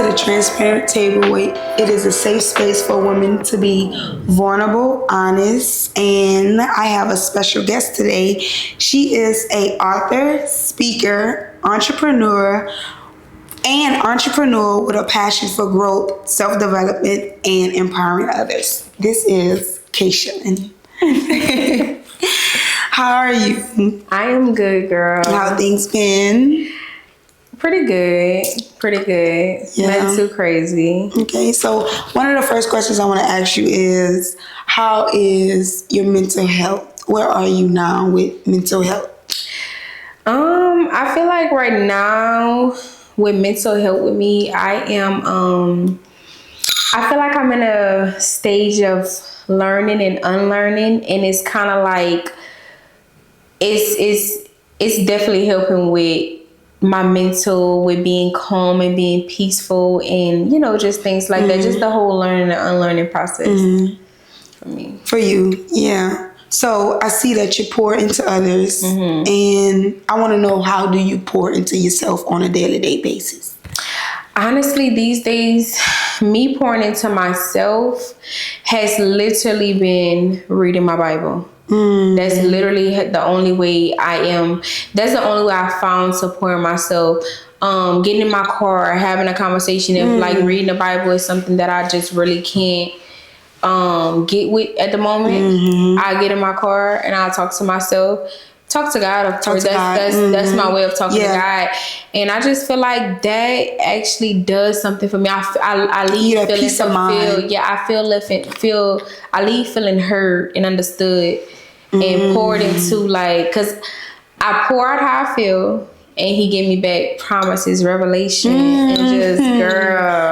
to the Transparent Table, where it is a safe space for women to be vulnerable, honest, and I have a special guest today. She is an author, speaker, entrepreneur with a passion for growth, self-development, and empowering others. This is Kayshalind. How are you? I am good, girl. How things been? Pretty good. Yeah. Not too crazy. Okay, so one of the first questions I want to ask you is, how is your mental health? Where are you now with mental health? I feel like right now with mental health with me, I feel like I'm in a stage of learning and unlearning, and it's kind of like it's definitely helping with my mental, with being calm and being peaceful, and just things like that. Just the whole learning and unlearning process for me. For you, yeah. So I see that you pour into others, and I want to know, how do you pour into yourself on a day-to-day basis? Honestly, these days, me pouring into myself has literally been reading my Bible. That's literally the only way that's the only way I found to pour in myself. Getting in my car, having a conversation, if like reading the Bible is something that I just really can't get with at the moment. I get in my car and I talk to myself. Talk to God, of course. That's my way of talking to God, and I just feel like that actually does something for me. I leave feeling peace of mind. I leave feeling heard and understood, and poured into, cause I pour out how I feel, and He gave me back promises, revelation, and just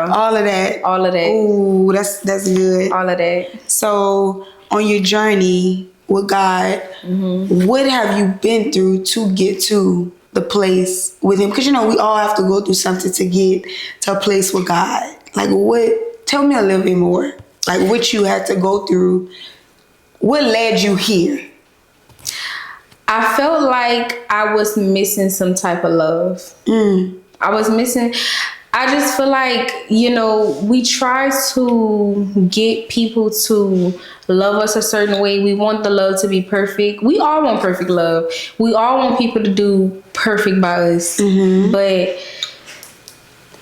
all of that. Ooh, that's good. All of that. So on your journey with God, what have you been through to get to the place with Him? Because we all have to go through something to get to a place with God. Tell me a little bit more, what you had to go through. What led you here? I felt like I was missing some type of love. I just feel like, we try to get people to love us a certain way. We want the love to be perfect. We all want perfect love. We all want people to do perfect by us. But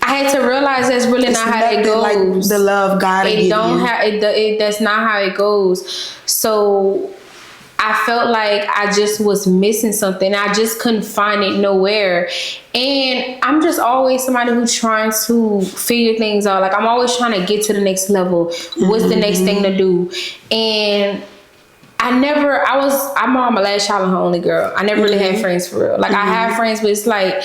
I had to realize that's really not how it goes. Like the love God gave you. That's not how it goes. So I felt like I just was missing something. I just couldn't find it nowhere. And I'm just always somebody who's trying to figure things out. I'm always trying to get to the next level. What's the next thing to do? And I'm a last child and her only girl. I never really had friends for real. I have friends, but it's like,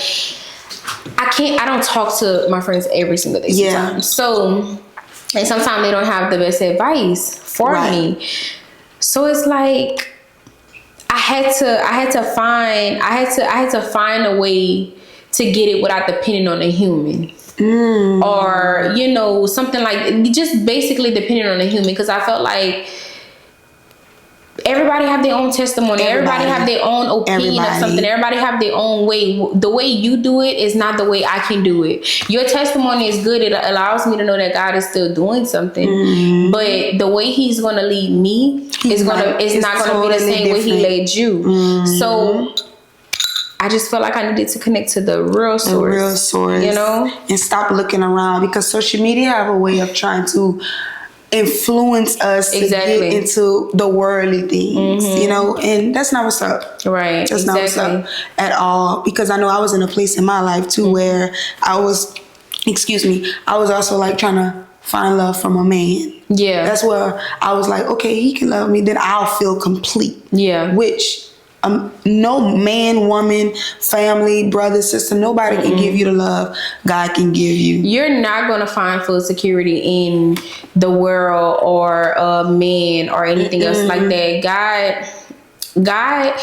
I don't talk to my friends every single day sometimes. So, and sometimes they don't have the best advice for me. So it's like, I had to find a way to get it without depending on a human. Or, something like, just basically depending on a human. Because I felt like everybody have their own testimony. Everybody have their own opinion of something. Everybody have their own way. The way you do it is not the way I can do it. Your testimony is good. It allows me to know that God is still doing something. But the way He's going to lead me is not going to be the same way He led you. So I just felt like I needed to connect to the real source. And stop looking around, because social media have a way of trying to influence us to get into the worldly things, and that's not what's up. Right. That's not what's up at all. Because I know I was in a place in my life too where I was also trying to find love from a man. Yeah. That's where I was like, okay, he can love me, then I'll feel complete. Yeah. Which no man, woman, family, brother, sister, nobody can give you the love God can give you. You're not going to find full security in the world or a man or anything else like that. God,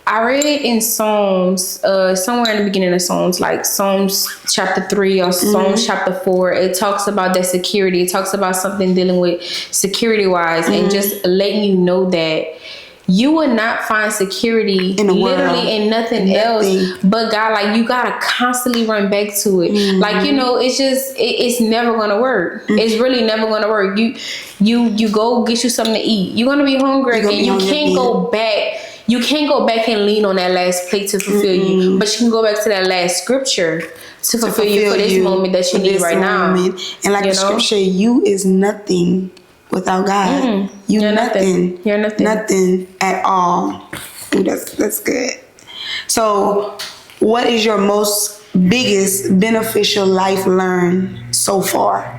I read in Psalms, somewhere in the beginning of Psalms, like Psalms chapter 3 or Psalms chapter 4, it talks about that security. It talks about something dealing with security wise and just letting you know that you would not find security in the literally world. In nothing else but God. Like, you gotta constantly run back to it. Mm-hmm. Like, you know, it's never gonna work. Mm-hmm. It's really never gonna work. You go get you something to eat. You're gonna be hungry again. You can't go back. You can't go back and lean on that last plate to fulfill you, but you can go back to that last scripture to fulfill you for this moment that you need right now. And like the scripture, you is nothing without God. Mm-hmm. You're nothing. You're nothing. Nothing at all. Ooh, that's good. So, what is your most biggest beneficial life learned so far?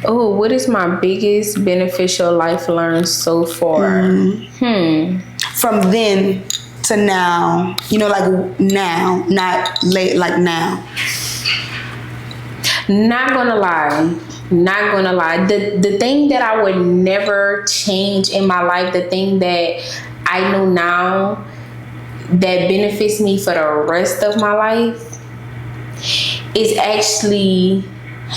Oh, what is my biggest beneficial life learned so far? From then to now, you know, like now, not late, like now. Not gonna lie. The thing that I would never change in my life, the thing that I know now that benefits me for the rest of my life, is actually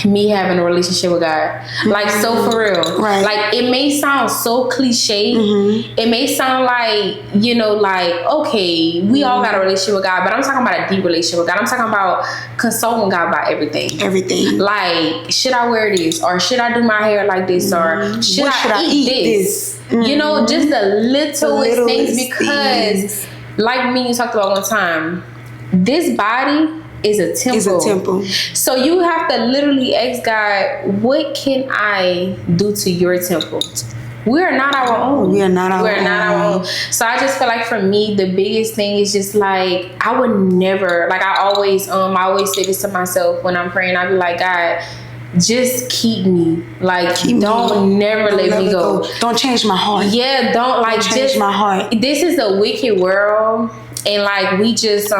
me having a relationship with God. Like, so for real. Right. Like, it may sound so cliche. Mm-hmm. It may sound like, you know, like, okay, we all got a relationship with God, but I'm talking about a deep relationship with God. I'm talking about consulting God about everything. Everything. Like, should I wear this? Or should I do my hair like this? Or should I eat this? Mm-hmm. You know, just the littlest things, because like me, you talked about one time, this body is a temple. So you have to literally ask God, what can I do to your temple? We are not our own. We are not our own. So I just feel like, for me, the biggest thing is just like, I would never, like, I always say this to myself when I'm praying. I be like, God, just keep me. Like, don't never let me go. Don't change my heart. Yeah, don't change my heart. This is a wicked world, and like, we just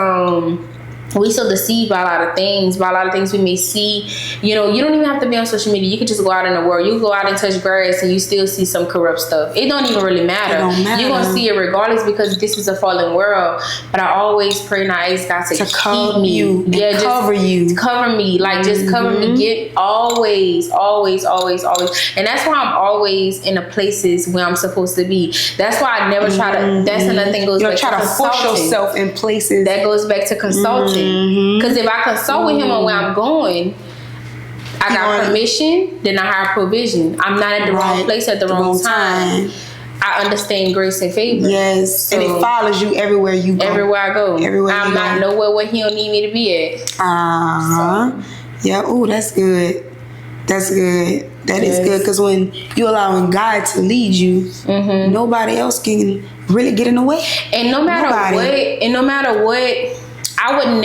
we so deceived by a lot of things we may see. You know, you don't even have to be on social media. You could just go out in the world. You go out and touch grass and you still see some corrupt stuff. It don't even really matter. You're going to see it regardless, because this is a fallen world. But I always pray and I ask God to keep me. Yeah, just cover you. Cover me. Like, just cover me. Get always. And that's why I'm always in the places where I'm supposed to be. That's why I never try to, that's another thing goes back to consulting. You don't try to force yourself in places. That goes back to consulting. Because if I consult with him on where I'm going, I got permission, then I have provision. I'm not at the wrong place at the wrong time. I understand grace and favor. Yes, so, and it follows you everywhere you go. Everywhere I go. I'm not nowhere where he don't need me to be at. Yeah. Oh, that's good. That is good, because when you allowing God to lead you, nobody else can really get in the way. And no matter what, I would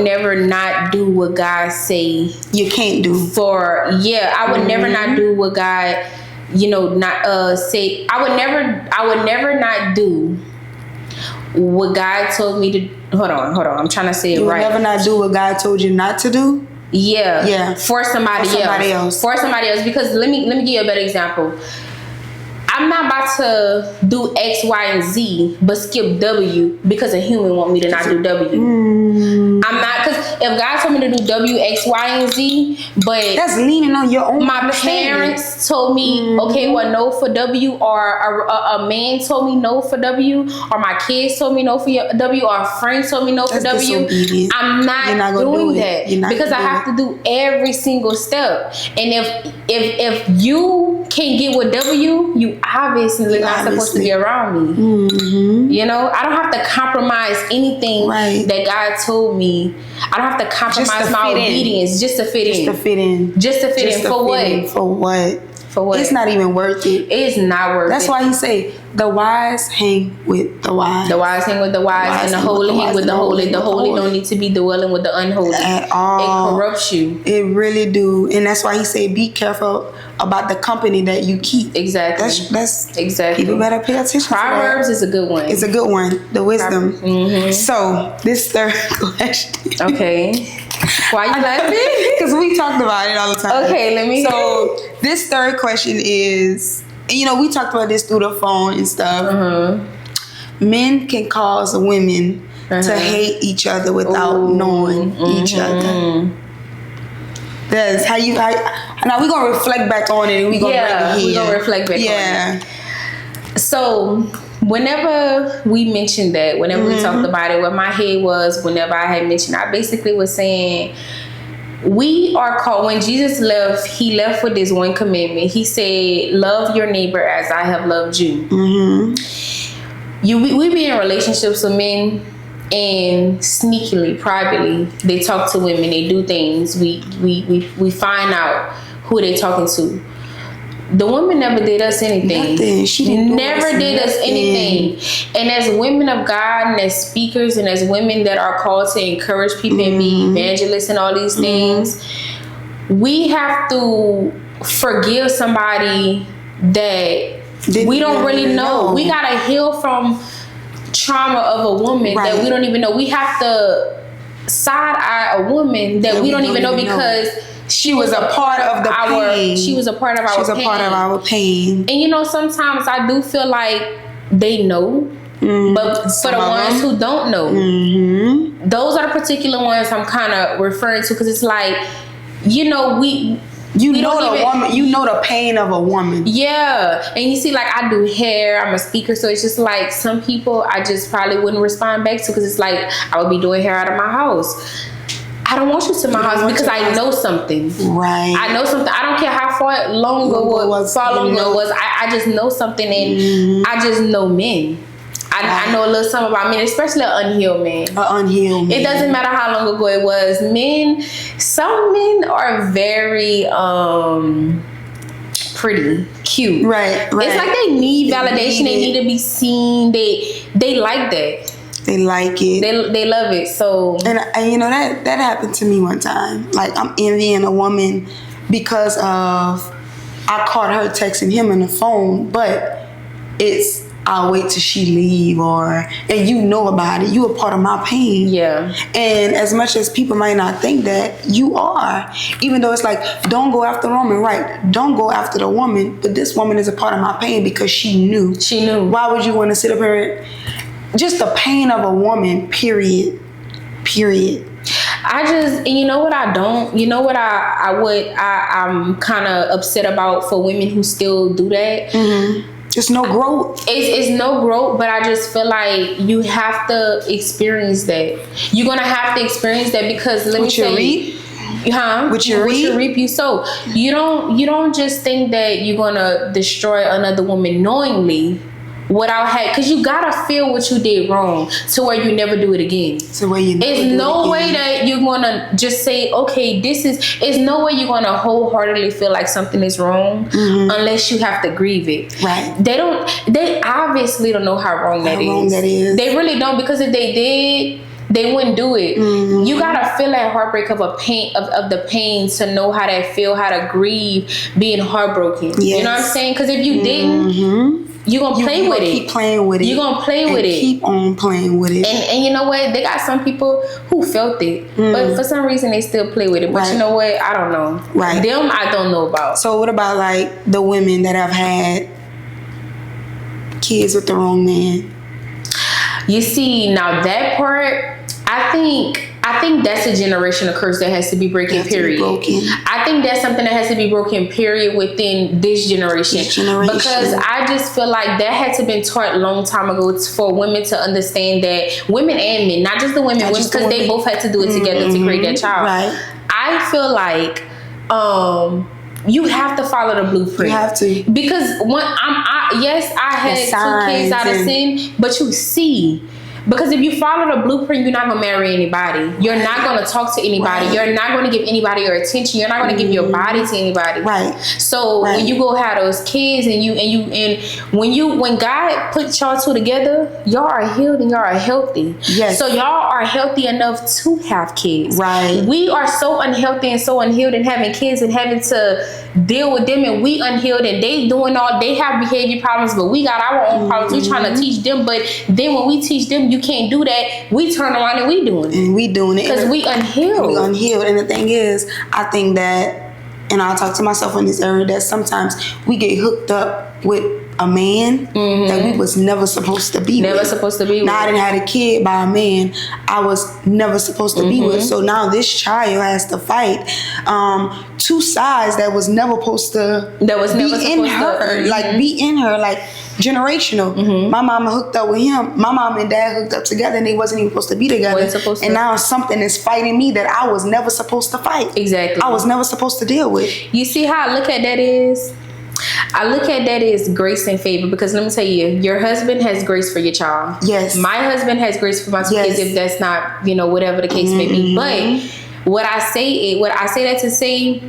never not do what God say you can't do. I would never not do what God, not say. I would never not do what God told me to. Hold on. I'm trying to say it right. You would never not do what God told you not to do. Yeah. For somebody else. Because let me give you a better example. I'm not about to do X, Y, and Z, but skip W because a human want me to not do W. I'm not, because if God told me to do W, X, Y, and Z, but that's leaning on your own. My parents told me, okay, well, no for W, or a man told me no for W, or my kids told me no for W, or a friend told me no for W. I'm not doing that, because I have to do every single step. And if you can't get with W, you obviously not supposed to be around me. You know, I don't have to compromise anything that God told me. I don't have to compromise my obedience just to fit in. Just to fit in. For what? For what? It's not even worth it. It's not worth it. That's why he say the wise hang with the wise. The wise hang with the wise, and the holy hang with the holy. The holy don't need to be dwelling with the unholy at all. It corrupts you. It really do. And that's why he say be careful about the company that you keep. Exactly. That's exactly. People better pay attention. Proverbs is a good one. It's a good one. The wisdom. So this third question. Okay. Why you laughing? Because we talked about it all the time. Okay, let me. So this third question is, we talked about this through the phone and stuff. Men can cause women to hate each other without knowing each other. That's how you. Now we're gonna reflect back on it, and we're gonna reflect back on it. So whenever we mentioned that, whenever we talked about it, what my head was, whenever I had mentioned, I basically was saying, we are called, when Jesus left, he left with this one commandment. He said, love your neighbor as I have loved you. We be in relationships with men, and sneakily, privately, they talk to women, they do things. We find out who they talking to. The woman never did us anything. Nothing. She never did us anything. And as women of God, and as speakers, and as women that are called to encourage people and be evangelists and all these things, we have to forgive somebody that we don't really know. We gotta heal from trauma of a woman that we don't even know. We have to side eye a woman that we don't even know because she was a part of pain. She was a part of our pain. She was a part of our pain. And you know, sometimes I do feel like they know, but for the ones who don't know, those are the particular ones I'm kind of referring to, because it's like, you know, you know the pain of a woman. Yeah. And you see, like, I do hair, I'm a speaker, so it's just like some people I just probably wouldn't respond back to, because it's like I would be doing hair out of my house. I don't want you to my house because I know something. Right. I know something. I don't care how far long ago it was. I just know something, and I just know men. I know a little something about men, especially an unhealed man. It doesn't matter how long ago it was. Some men are very pretty, cute. Right. It's like they need validation. They need to be seen. They like that. They like it. They love it. So, and you know, that happened to me one time. Like, I'm envying a woman because of I caught her texting him on the phone, but it's I'll wait till she leave, and you know about it. You a part of my pain. Yeah. And as much as people might not think that, you are. Even though it's like, don't go after the woman, right? Don't go after the woman, but this woman is a part of my pain because she knew. Why would you want to sit up here? Just the pain of a woman, period. And you know what I'm kind of upset about for women who still do that? Just no growth. It's no growth, but I just feel like you have to experience that. You're going to have to experience that, because let me tell you. What you reap, you sow. You don't just think that you're going to destroy another woman knowingly, because you gotta feel what you did wrong to where you never do it again. It's no way that you're gonna just say, okay, it's no way you're gonna wholeheartedly feel like something is wrong unless you have to grieve it. Right. They obviously don't know how wrong that is. They really don't, because if they did, they wouldn't do it. You gotta feel that heartbreak of the pain to know how that feel, how to grieve being heartbroken. Yes. You know what I'm saying? Because if you didn't, you're going to play with it. Keep playing with it. You're going to play with it. Keep on playing with it. And you know what? They got some people who felt it. But for some reason, they still play with it. But you know what? I don't know. Right. Them, I don't know about. So what about, like, the women that have had kids with the wrong man? You see, now that part, I think that's a generational curse that has to be broken, period. I think that's something that has to be broken, period, within this generation. Because I just feel like that had to been taught a long time ago for women to understand that, women and men, not just the women, because they both had to do it together to create that child. Right. I feel like you have to follow the blueprint. You have to. Because I had 2 kids out of sin, but you see. Because if you follow the blueprint, you're not going to marry anybody. You're not going to talk to anybody. Right. You're not going to give anybody your attention. You're not going to give your body to anybody. Right. So when you go have those kids and when God put y'all two together, y'all are healed and y'all are healthy. Yes. So y'all are healthy enough to have kids. Right. We are so unhealthy and so unhealed and having kids and having to deal with them, and we unhealed, and they have behavior problems, but we got our own problems. We're trying to teach them, but then when we teach them, you can't do that, we turn around and we doing it because we unhealed. And the thing is, I think that, and I'll talk to myself in this area, that sometimes we get hooked up with a man that we was never supposed to be with. Never supposed to be with. Now I didn't have a kid by a man I was never supposed to be with. So now this child has to fight two sides that was never supposed to be in her. Like be in her, like generational. My mama hooked up with him. My mom and dad hooked up together and they wasn't even supposed to be together. And now something is fighting me that I was never supposed to fight. Exactly. I was never supposed to deal with. You see how I look at that is? I look at that as grace and favor, because let me tell you, your husband has grace for your child. Yes. My husband has grace for my kids, if that's not, whatever the case may be. But what I say that to say,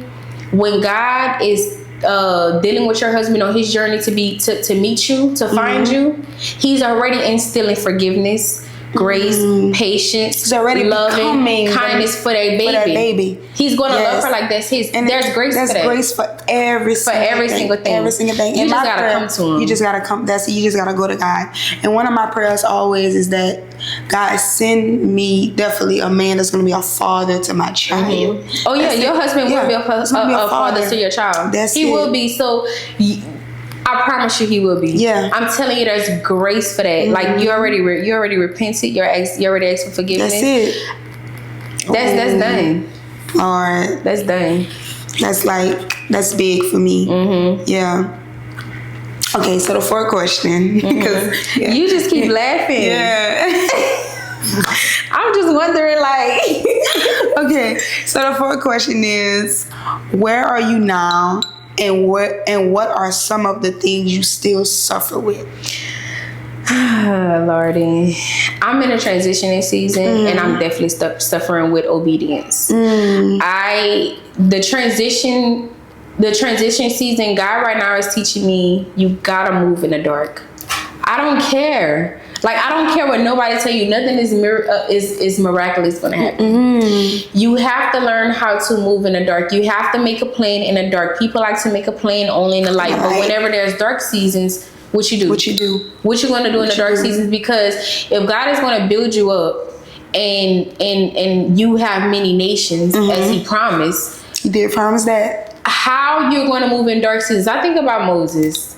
when God is dealing with your husband on his journey to meet you, to find you, he's already instilling forgiveness, grace, patience, loving, kindness for that baby. He's going to love her like that's his. And there's grace for that. There's grace for every single thing. Every single thing. You just gotta come to him. You just gotta come. You just gotta go to God. And one of my prayers always is that God send me definitely a man that's gonna be a father to my child. Oh yeah, your husband will be a father to your child. He will be. So. I promise you, he will be. Yeah, I'm telling you, there's grace for that. Like you already repented. You already asked for forgiveness. That's it. That's done. All right, that's done. That's big for me. Yeah. Okay, so the fourth question. Because you just keep laughing. Yeah. I'm just wondering, like. Okay, so the fourth question is, where are you now? And what are some of the things you still suffer with? Lordy, I'm in a transitioning season, and I'm definitely suffering with obedience. The transition season, God right now is teaching me you gotta move in the dark. I don't care. Like, I don't care what nobody tell you. Nothing is miraculous going to happen. You have to learn how to move in the dark. You have to make a plan in the dark. People like to make a plan only in the light. Right. But whenever there's dark seasons, what you do? What you going to do in the dark seasons? Because if God is going to build you up and you have many nations, as he promised. He did promise that. How you're going to move in dark seasons. I think about Moses.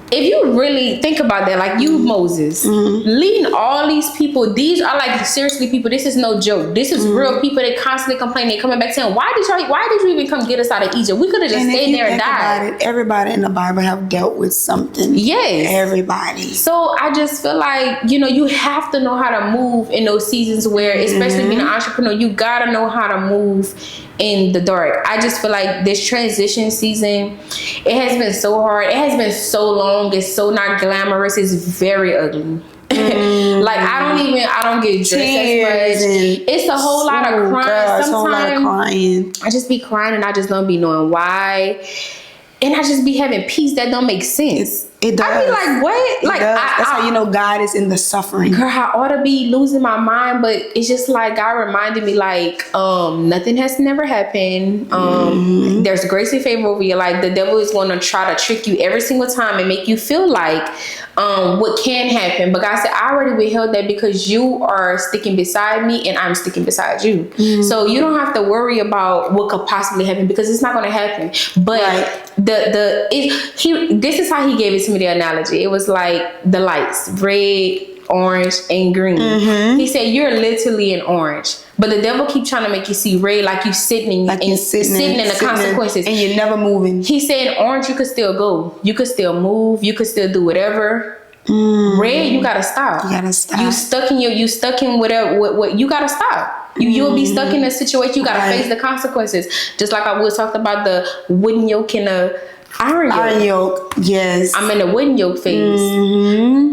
If you really think about that, like you, Moses, leading all these people, these are like seriously people. This is no joke. This is real people. They constantly complain. They coming back saying, "Why did you even come get us out of Egypt? We could have just stayed there and died." Everybody in the Bible have dealt with something. Yes, everybody. So I just feel like you have to know how to move in those seasons where, especially being an entrepreneur, you gotta know how to move in the dark. I just feel like this transition season, it has been so hard. It has been so long. It's so not glamorous. It's very ugly. Like I don't get dressed as much. It's a whole lot of crying. Sometimes I just be crying and I just don't be knowing why. And I just be having peace that don't make sense. It does. I be like, what? Like that's how you know God is in the suffering. Girl, I ought to be losing my mind, but it's just like God reminded me, like, nothing has never happened. There's grace and favor over your life. The devil is going to try to trick you every single time and make you feel like what can happen. But God said, I already withheld that because you are sticking beside me and I'm sticking beside you. So you don't have to worry about what could possibly happen because it's not going to happen. But this is how he gave it to me, the analogy. It was like the lights, red, orange, and green. He said, you're literally an orange. But the devil keep trying to make you see red, like you sitting in the consequences. And you're never moving. He said in orange, you could still go. You could still move. You could still do whatever. Red, you gotta stop. You gotta stop. You stuck in whatever. What you gotta stop. You'll be stuck in a situation. You gotta face the consequences. Just like I was talking about the wooden yoke and the iron yoke. Yes. I'm in the wooden yoke phase.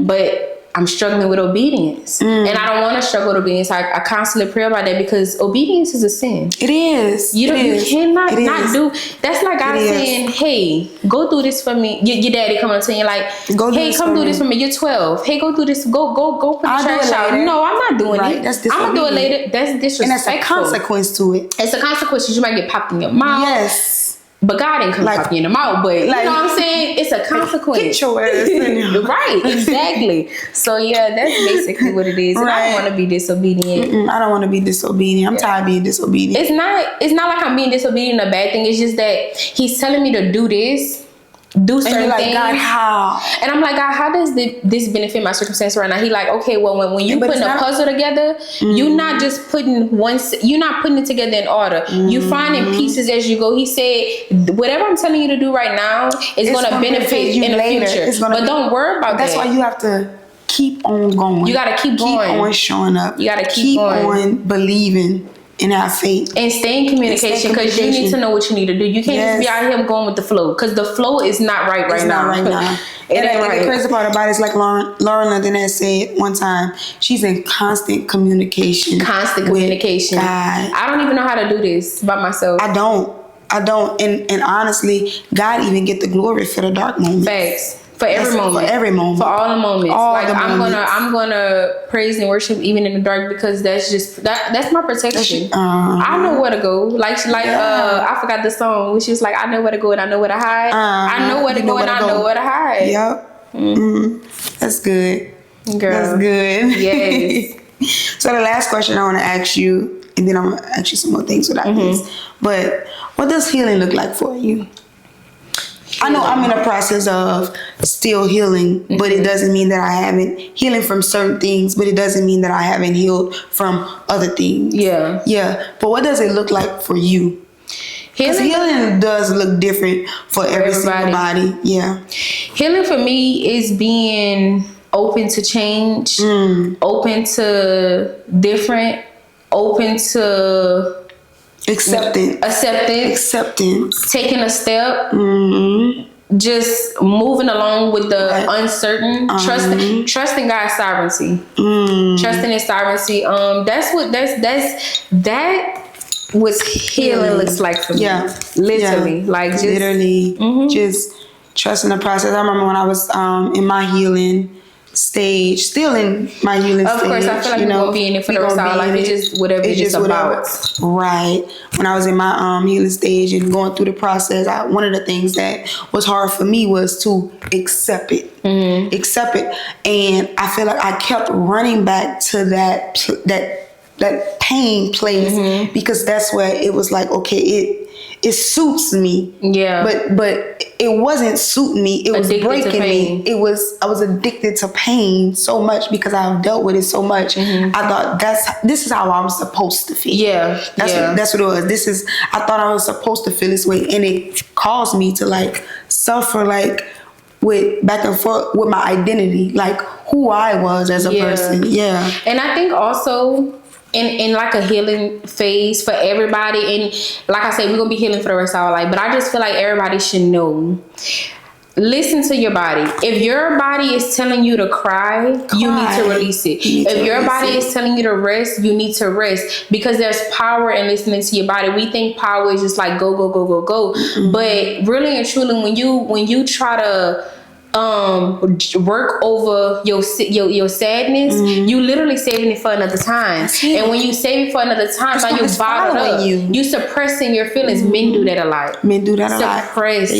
But I'm struggling with obedience. And I don't want to struggle with obedience. I constantly pray about that because obedience is a sin. It is. You cannot not do. That's like God saying, hey, go do this for me. Your daddy coming to you like, hey, come do this for me. You're 12. Hey, go do this. Go put the trash out. No, I'm not doing it. That's I'm going to do it later. That's disrespectful. And that's a consequence to it. It's a consequence. You might get popped in your mouth. Yes. But God didn't come popping in the mouth. But you know what I'm saying? It's a consequence. Get your ass in there. Right, exactly. So yeah, that's basically what it is. And I don't want to be disobedient. I don't want to be disobedient. I'm tired of being disobedient. It's not like I'm being disobedient a bad thing. It's just that he's telling me to do this. do certain like, things. God, how? And I'm like, God, how does this benefit my circumstance right now? He like, okay, well, when you putting a puzzle together, you're not just putting you're not putting it together in order. You finding pieces as you go. He said, whatever I'm telling you to do right now is going to benefit you in the future. But don't worry about that. That's why you have to keep on going. You got to keep going. Keep on showing up. You got to keep on believing. And have faith. And stay in communication, because you need to know what you need to do. You can't just be out here going with the flow, because the flow is not right now. Not right now. It ain't right. The crazy part about it is, like Lauren London has said one time, she's in constant communication. With God. I don't even know how to do this by myself. I don't. And honestly, God even get the glory for the dark moments. Facts. For every moment. For all the moments. I'm gonna praise and worship even in the dark, because that's just that's my protection. I know where to go. Like I forgot the song, which is like, I know where to go and I know where to hide. I know where to go and I know where to hide. Yep. That's good. Girl. That's good. Yes. So the last question I want to ask you, and then I'm gonna ask you some more things without this. But what does healing look like for you? I know I'm in a process of still healing, but it doesn't mean that I haven't healing from certain things, but it doesn't mean that I haven't healed from other things. Yeah. But what does it look like for you? Because healing does look different for every single body. Yeah. Healing for me is being open to change, open to different, open to acceptance, taking a step, just moving along with the uncertain, trusting God's sovereignty, trusting His sovereignty. That what healing looks like for me. Literally, like just just trusting the process. I remember when I was in my healing stage, still in my healing stage. Of course, I feel like we're going to be in it for the rest of our life. It's just whatever it's about. Right. When I was in my healing stage and going through the process, one of the things that was hard for me was to accept it. Accept it. And I feel like I kept running back to that pain place, because that's where it was like, okay, it suits me. But it wasn't suiting me. It was breaking me. I was addicted to pain so much because I've dealt with it so much. I thought this is how I was supposed to feel. That's what it was. I thought I was supposed to feel this way, and it caused me to like suffer like with back and forth with my identity, like who I was as a person. And I think also in like a healing phase for everybody, and like I said, we're gonna be healing for the rest of our life, but I just feel like everybody should know, listen to your body. If your body is telling you to cry, you need to release it. If your body is telling you to rest, you need to rest, because there's power in listening to your body. We think power is just like go, but really and truly, when you try to work over your sadness, you literally saving it for another time. And when you save it for another time, now you bottle up. You suppressing your feelings. Men do that a lot. Suppress.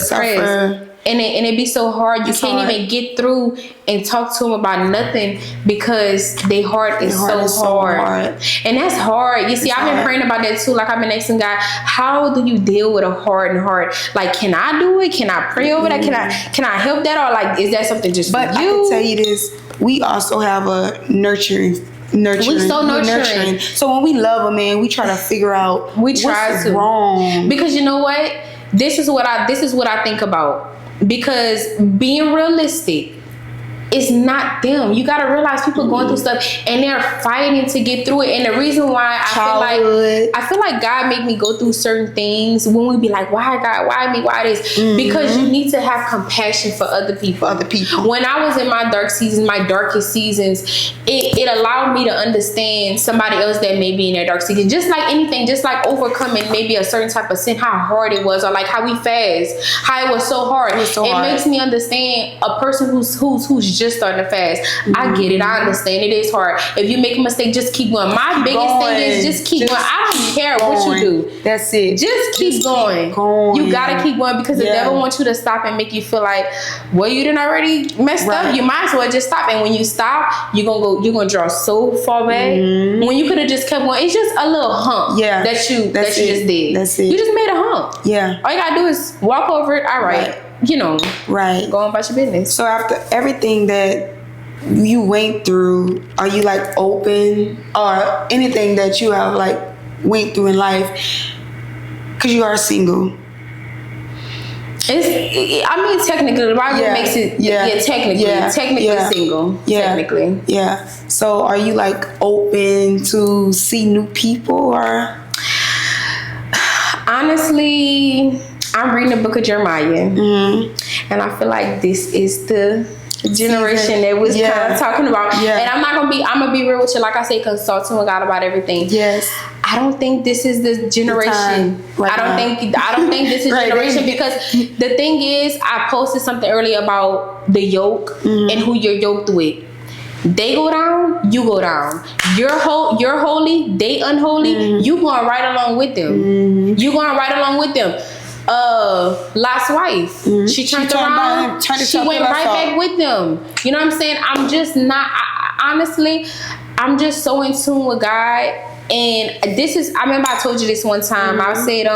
Suffer. And it be so hard. You can't even get through and talk to them about nothing because their heart is so hard. And that's hard. You see, I've been praying about that too. Like, I've been asking God, how do you deal with a hardened heart? Like, can I do it? Can I pray over that? Can I help that? Or like, is that something just for you? But I can tell you this, we also have a nurturing. We so nurturing. So when we love a man, we try to figure out what's wrong. Because you know what? This is what I think about. Because being realistic, it's not them. You gotta realize people going through stuff and they're fighting to get through it. And the reason why I feel like God made me go through certain things, when we be like, why God, why me, why this? Because you need to have compassion for other people. When I was in my darkest seasons, it allowed me to understand somebody else that may be in their dark season. Just like anything, just like overcoming maybe a certain type of sin, how hard it was, or like how we fast, how it was so hard. It makes me understand a person who's just starting to fast. I get it. I understand it is hard. If you make a mistake, just keep going. My biggest thing is just keep going. I don't care what you do. That's it. Just keep going. You gotta keep going, because the devil wants you to stop and make you feel like, well, you didn't already messed up. You might as well just stop. And when you stop, you're gonna draw so far back. When you could have just kept going. It's just a little hump that you just did. That's it. You just made a hump. Yeah. All you gotta do is walk over it. All right. right, go on about your business. So after everything that you went through, are you like open, or anything that you have like went through in life, because you are single? Technically, the Bible makes it, technically single. Technically. Yeah. So are you like open to see new people, or? Honestly, I'm reading the book of Jeremiah. Mm-hmm. And I feel like this is the generation that was kind of talking about. Yeah. And I'm gonna be real with you. Like I say, consulting with God about everything. Yes. I don't think this is the generation. I don't think this is generation, because the thing is, I posted something earlier about the yoke and who you're yoked with. They go down, you go down. You're holy, they unholy. You going right along with them. You going right along with them. Lot's wife. She turned around. She went right back with them. You know what I'm saying? I'm just not. Honestly, I'm just so in tune with God. And this is, I remember I told you this one time. I said,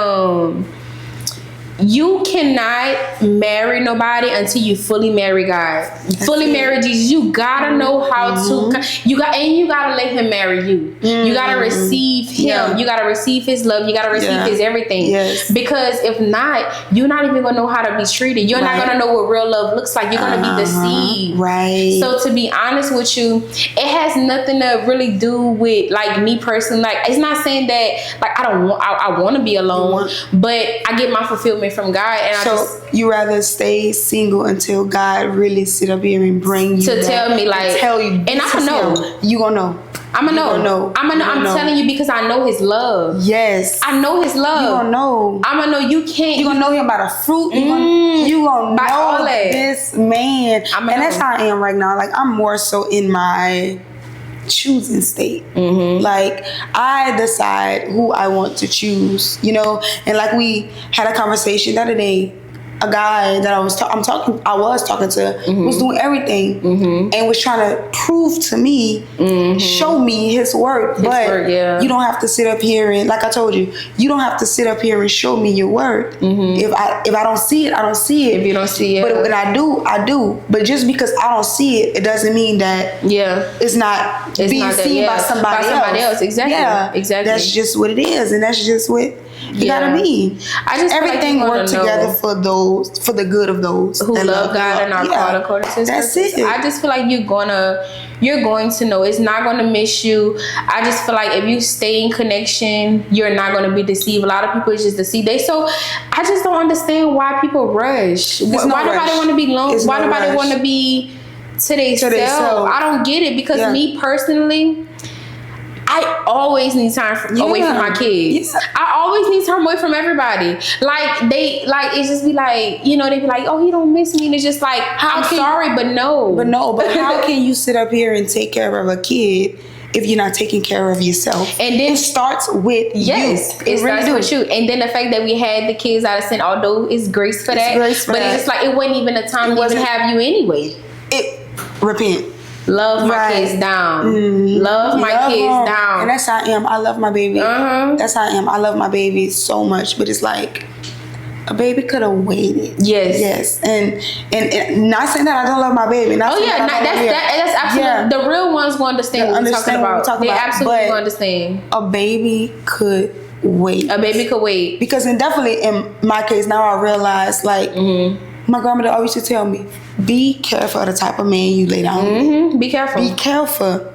you cannot marry nobody until you fully marry God. Fully marry Jesus. You gotta know how to. You gotta let Him marry you. You gotta receive Him. Yeah. You gotta receive His love. You gotta receive His everything. Yes. Because if not, you're not even gonna know how to be treated. You're not gonna know what real love looks like. You're gonna be deceived. Right. So to be honest with you, it has nothing to really do with like me personally. Like, it's not saying that like I want to be alone, but I get my fulfillment from God. And you rather stay single until God really sit up here and bring you to tell me, like, tell you, and I'm gonna know. You gonna know. I'm gonna know. I'm telling you, because I know His love. Yes, I know His love. You gonna know. I'm gonna know. You can't. You gonna know Him by the fruit. You gonna by know all that. This man. And that's how I am right now. Like, I'm more so in my choosing state. Like, I decide who I want to choose, and like we had a conversation the other day. A guy that I was talking to was doing everything and was trying to prove to me, show me his work. But you don't have to sit up here and, like I told you, you don't have to sit up here and show me your work. If I don't see it, I don't see it. If you don't see it, but when I do. But just because I don't see it, it doesn't mean that it's not being seen by somebody else. Exactly. Yeah, exactly. That's just what it is, and that's just what you gotta be. I just everything work together for the good of those who love God and are called according to His purpose. That's it. I just feel like you're going to know. It's not going to miss you. I just feel like if you stay in connection, you're not going to be deceived. A lot of people is just deceived. I just don't understand why people rush. Why nobody want to be alone? Why nobody want to be to themselves? I don't get it, because me personally, I always need time away from my kids. Yeah. I always need time away from everybody. Like, it's just be like, they be like, oh, he don't miss me. And it's just like, I'm sorry, but no. But how can you sit up here and take care of a kid if you're not taking care of yourself? And then it starts with you. It starts with you. And then the fact that we had the kids out of sin, although it's grace for that, it's just like, it wasn't even a time to even have you anyway. Repent. Love my kids down. Love my kids down. And that's how I am. I love my baby. That's how I am. I love my baby so much. But it's like, a baby could have waited. Yes. And not saying that I don't love my baby. That's absolutely. The real ones will understand what we're talking about. They absolutely will understand. A baby could wait. Because definitely in my case, now I realize, like, my grandmother always used to tell me, be careful of the type of man you lay down with. Be careful.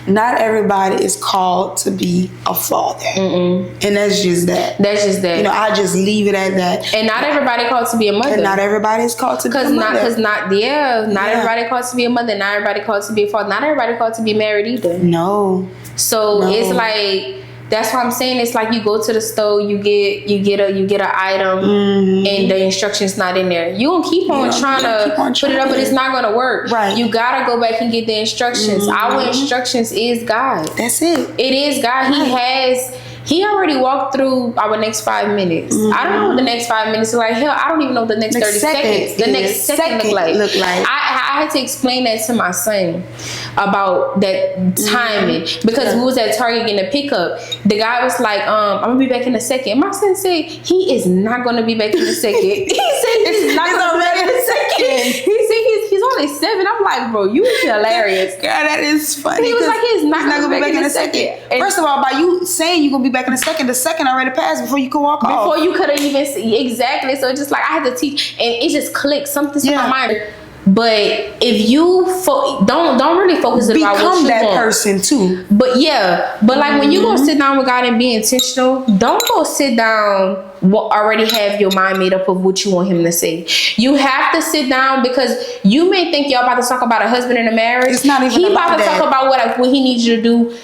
Not everybody is called to be a father. And that's just that. I just leave it at that. And not everybody called to be a mother. And not everybody is called to be a mother. Not everybody called to be a mother. Not everybody called to be a father. Not everybody called to be married either. No. So it's like, that's what I'm saying. It's like, you go to the store, you get an item, and the instructions not in there. You gonna keep on trying to put it up, but it's not gonna work. Right. You gotta go back and get the instructions. Our instructions is God. That's it. It is God. he already walked through our next 5 minutes. I don't know what the next 5 minutes is like. Hell, I don't even know what the next 30 seconds. The next second look like. I had to explain that to my son about that timing because we was at Target getting a pickup. The guy was like, I'm gonna be back in a second. My son said he is not gonna be back in a second. He said he's not gonna be back in a second. He said he's only 7. I'm like, bro, you is hilarious. God, that is funny. He was like, he's not gonna be back in a second. First of all, by you saying you're gonna be back in a second, the second already passed before you could walk off. Before you could have even exactly. So it's just like I had to teach, and it just clicked something to my mind. But if you don't really focus on about what you become that want. person too. But like when you go sit down with God and be intentional, don't go sit down already have your mind made up of what you want him to say. You have to sit down because you may think y'all about to talk about a husband and a marriage. It's not even he about to talk about what he needs you to do.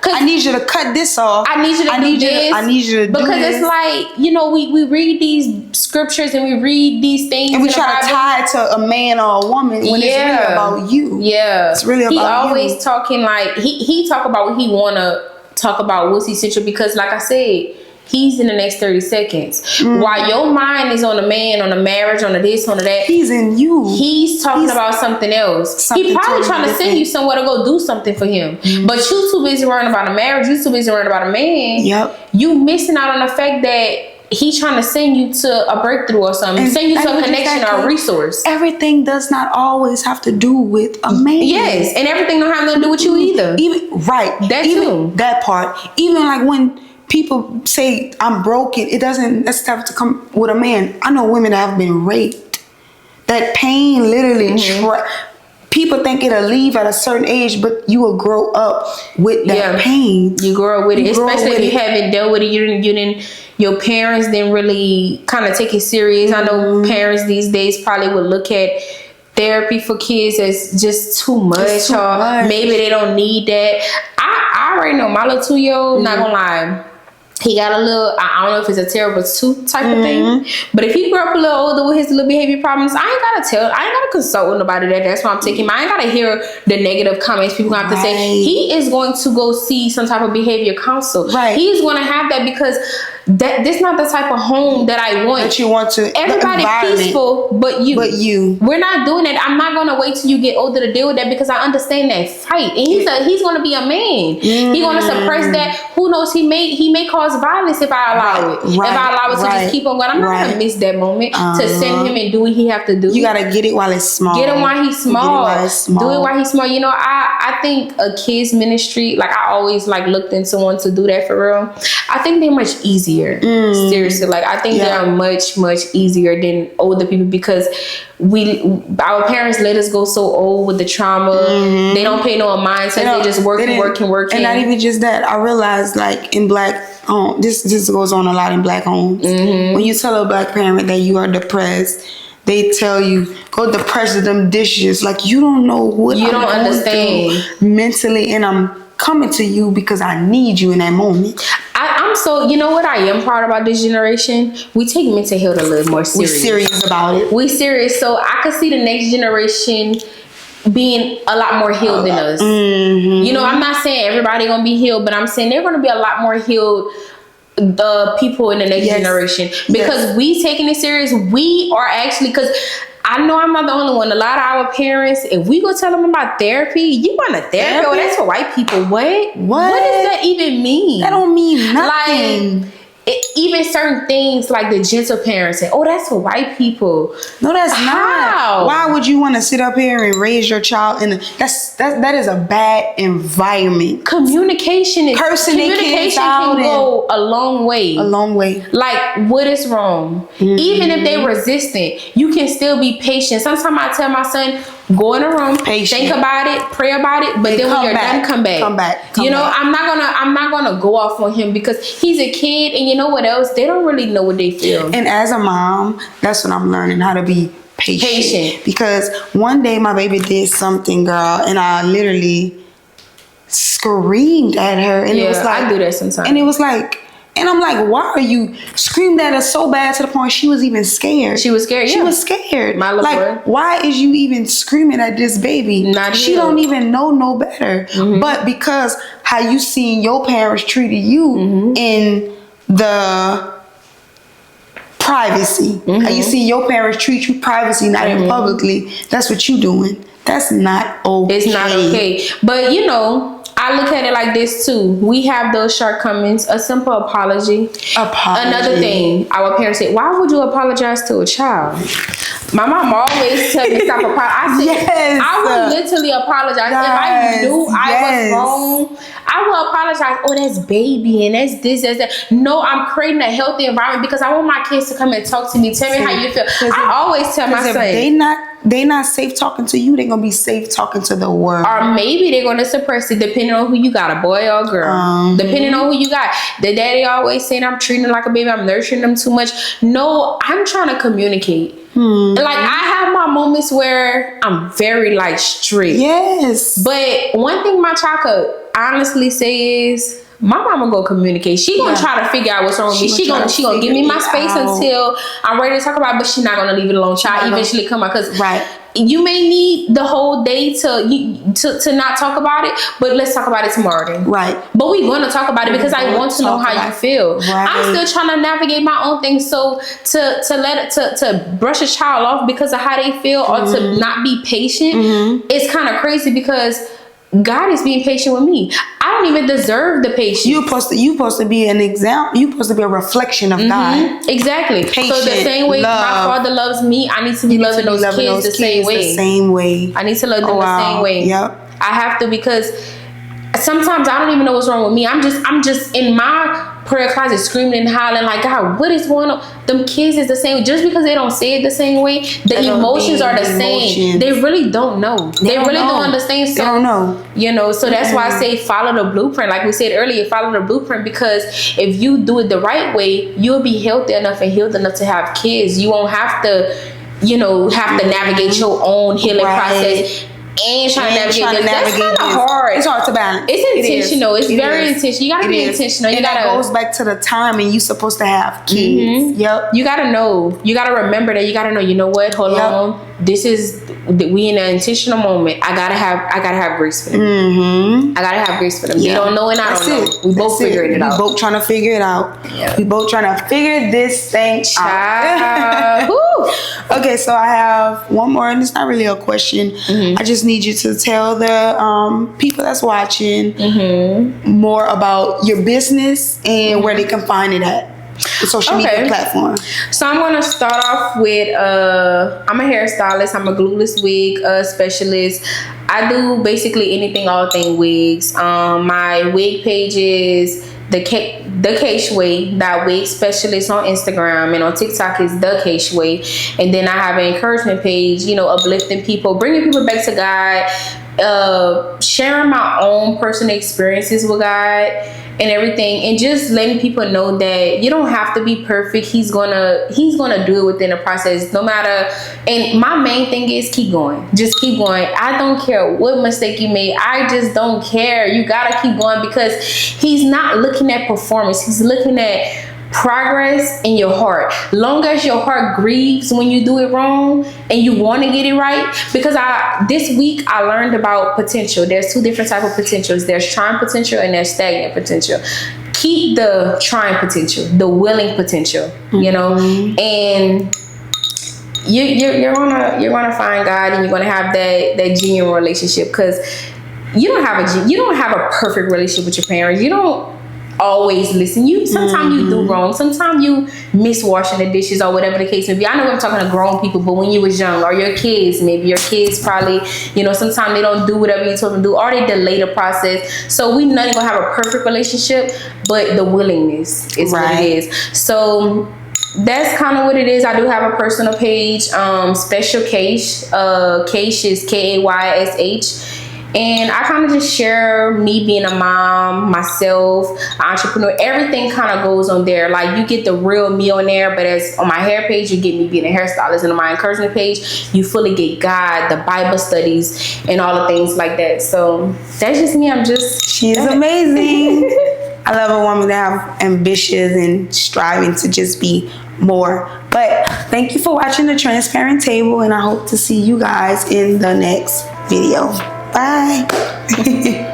I need you to cut this off. I need you to do this. I need you to do this. Because it's like, we read these scriptures and we read these things. And we try to tie it to a man or a woman when it's really about you. Yeah. It's really about you. He always talking like, he talk about what he want to talk about, what's essential. Because like I said, he's in the next 30 seconds. While your mind is on a man, on a marriage, on a this, on a that. He's in you. He's talking about something else. He probably trying to send you somewhere to go do something for him. But you too busy worrying about a marriage. You too busy worrying about a man. Yep. You missing out on the fact that he's trying to send you to a breakthrough or something. Send you to a connection or a resource. Everything does not always have to do with a man. Yes. And everything don't have nothing to do with you either. That part. Even like when people say I'm broken, it doesn't necessarily have to come with a man. I know women that have been raped. That pain literally people think it'll leave at a certain age, but you will grow up with that pain. You grow up with it, especially if you haven't dealt with it. You didn't. Your parents didn't really kind of take it serious. I know parents these days probably would look at therapy for kids as just too much, or maybe they don't need that. I already know my little 2-year-old. Not gonna lie. He got a little, I don't know if it's a terrible two type of thing, but if he grew up a little older with his little behavior problems, I ain't gotta consult with nobody that's why I'm taking him. I ain't gotta hear the negative comments people have to say. He is going to go see some type of behavior counsel. He's going to have that because this not the type of home that I want. That you want to. Everybody peaceful, but you. We're not doing that. I'm not gonna wait till you get older to deal with that because I understand that fight. And he's gonna be a man. He's gonna suppress that. Who knows? He may cause violence if I allow it. If I allow it to just keep on going, I'm not gonna miss that moment to send him and do what he have to do. You gotta get it while it's small. Get him while he's small. Do it while he's small. I think a kids ministry, like I always like looked into one to do that for real. I think they're much easier. Seriously, like I think they are much easier than older people because our parents let us go so old with the trauma. They don't pay no mind. They just working. And not even just that. I realized like in black this goes on a lot in black homes. When you tell a black parent that you are depressed, they tell you go depress them dishes. Like you don't know what you don't understand mentally, and I'm coming to you because I need you in that moment. I'm so, you know what I am proud about this generation? We take mental health a little more serious. We're serious about it. We're serious. So I could see the next generation being a lot more healed than us. I'm not saying everybody gonna be healed, but I'm saying they're gonna be a lot more healed the people in the next generation because we taking it serious. We are actually, because I know I'm not the only one. A lot of our parents, if we go tell them about therapy, you want a therapy? Oh, that's for white people. What does that even mean? That don't mean nothing. Like, even certain things like the gentle parents say, oh, that's for white people. No, that's not. Why would you want to sit up here and raise your child in that is a bad environment. Communication can go a long way. A long way. Like, what is wrong? Even if they're resistant, you can still be patient. Sometimes I tell my son, go in a room, think about it, pray about it, but then when you're done, come back. Come back. I'm not gonna go off on him because he's a kid, and you know what else? They don't really know what they feel. And as a mom, that's what I'm learning, how to be patient. Because one day my baby did something, girl, and I literally screamed at her, and it was like, I do that sometimes. And it was like, And I'm like, why are you screamed at her so bad to the point she was even scared? She was scared, yeah. She was scared. My little boy. Why is you even screaming at this baby? She don't even know no better. But because how you seen your parents treated you in the privacy. How you see your parents treat you privacy, not in publicly. That's what you doing. That's not okay. It's not okay. But you know, I look at it like this too. We have those shortcomings. A simple apology. Another thing, our parents say, why would you apologize to a child? My mom always tell me stop apologizing. I would literally apologize. If I knew I was wrong, I will apologize. Oh, that's baby and that's this, that's that. No, I'm creating a healthy environment because I want my kids to come and talk to me. Tell me how you feel. I always tell my son, they not safe talking to you, they're gonna be safe talking to the world. Or maybe they're gonna suppress it depending on who you got, a boy or a girl. Depending on who you got. The daddy always saying I'm treating them like a baby, I'm nurturing them too much. No, I'm trying to communicate. Like I have my moments where I'm very like strict. Yes. But one thing my child could honestly say is, my mama gonna communicate. She gonna try to figure out what's wrong with me. She gonna give me my space until I'm ready to talk about it, but she's not gonna leave it alone. Child eventually come out, because you may need the whole day to not talk about it, but let's talk about it tomorrow then. But we gonna talk about it because I want to know how you feel. I'm still trying to navigate my own thing. So to brush a child off because of how they feel or to not be patient, it's kind of crazy because God is being patient with me. I don't even deserve the patience. You supposed to be an example. You supposed to be a reflection of God. Exactly. Patient, so the same way my father loves me, I need to be loving those kids the same way. I need to love them the same way. Yep. I have to, because sometimes I don't even know what's wrong with me. I'm just in my prayer closet screaming and hollering like, God, what is going on? Them kids is the same. Just because they don't say it the same way, the emotions are the same. They really don't know. They really don't understand. So, they don't know. You know, so that's why I say follow the blueprint. Like we said earlier, follow the blueprint, because if you do it the right way, you'll be healthy enough and healed enough to have kids. You won't have to, navigate your own healing process. And trying to navigate that's kind of hard. It's hard to balance. It's intentional. It's very intentional. You gotta be intentional. That goes back to the time and you supposed to have kids. You gotta know. You gotta remember that. You gotta know. You know what? Hold on. We in an intentional moment. I gotta have grace for them. I gotta have grace for them. They don't know and I don't know. We both figuring it out. We both trying to figure it out. We both trying to figure this thing out. Okay, so I have one more, and it's not really a question. I just need you to tell the people that's watching more about your business and where they can find it at. The social media platform. So I'm going to start off with I'm a hairstylist. I'm a glueless wig specialist. I do basically anything, all thing wigs. My wig page is the Kaysh Way, that wig specialist on Instagram, and on TikTok is the Kaysh Way. And then I have an encouragement page, uplifting people, bringing people back to God, sharing my own personal experiences with God and everything, and just letting people know that you don't have to be perfect. He's gonna do it within the process, no matter. And my main thing is keep going. Just keep going. I don't care what mistake you made. I just don't care. You gotta keep going, because he's not looking at performance. He's looking at progress in your heart. Long as your heart grieves when you do it wrong and you want to get it right. Because this week I learned about potential. There's two different types of potentials. There's trying potential and there's stagnant potential. Keep the trying potential, the willing potential, and you're gonna find God, and you're gonna have that genuine relationship, because you don't have a perfect relationship with your parents. You don't always listen. Sometimes you do wrong. Sometimes you miss washing the dishes or whatever the case may be. I know I'm talking to grown people, but when you was young, or your kids, maybe your kids probably, sometimes they don't do whatever you told them to do, or they delay the process. So we not gonna have a perfect relationship, but the willingness is what it is. So that's kind of what it is. I do have a personal page, Special Kaysh. Kaysh is Kaysh. And I kind of just share me being a mom, myself, entrepreneur. Everything kind of goes on there. Like, you get the real me on there, but as on my hair page, you get me being a hairstylist. And on my encouragement page, you fully get God, the Bible studies, and all the things like that. So that's just me. She's amazing. I love a woman that have ambitious and striving to just be more. But thank you for watching the Transparent Table, and I hope to see you guys in the next video. Bye.